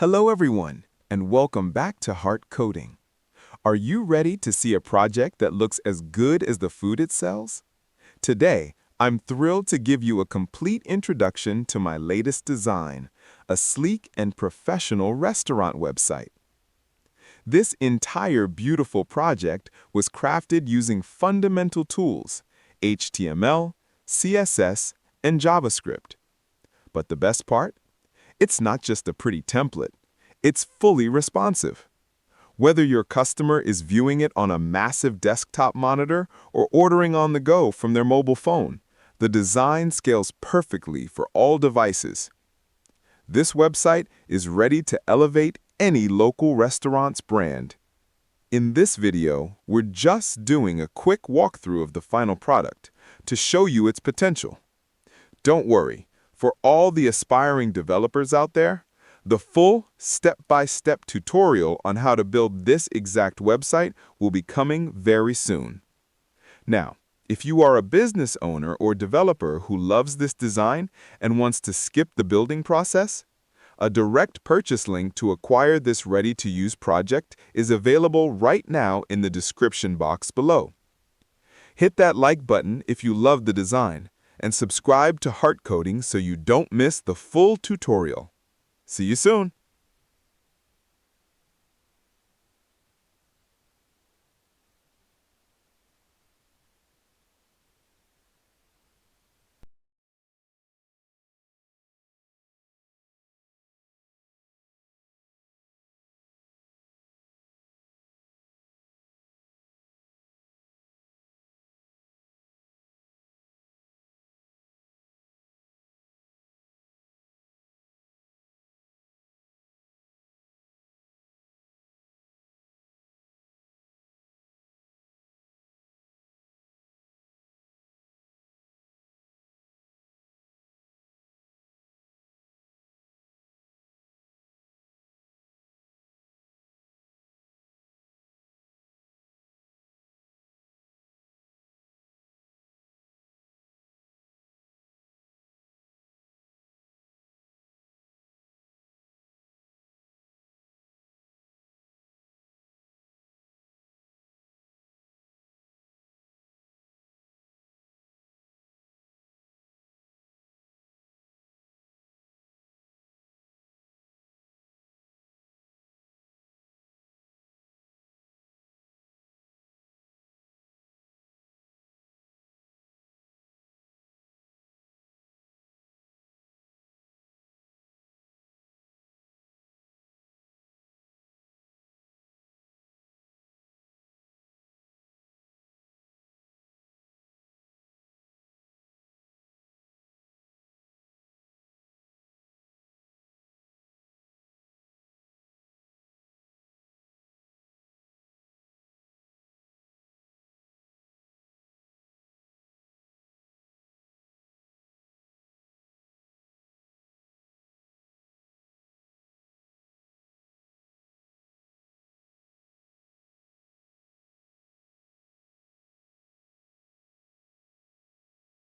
Hello everyone, and welcome back to Heart Coding. Are you ready to see a project that looks as good as the food it sells? Today, I'm thrilled to give you a complete introduction to my latest design, a sleek and professional restaurant website. This entire beautiful project was crafted using fundamental tools, HTML, CSS, and JavaScript. But the best part? It's not just a pretty template. It's fully responsive. Whether your customer is viewing it on a massive desktop monitor or ordering on the go from their mobile phone, the design scales perfectly for all devices. This website is ready to elevate any local restaurant's brand. In this video, we're just doing a quick walkthrough of the final product to show you its potential. Don't worry, for all the aspiring developers out there, the full step-by-step tutorial on how to build this exact website will be coming very soon. Now, if you are a business owner or developer who loves this design and wants to skip the building process, a direct purchase link to acquire this ready-to-use project is available right now in the description box below. Hit that like button if you love the design, and subscribe to Heart Coding so you don't miss the full tutorial. See you soon!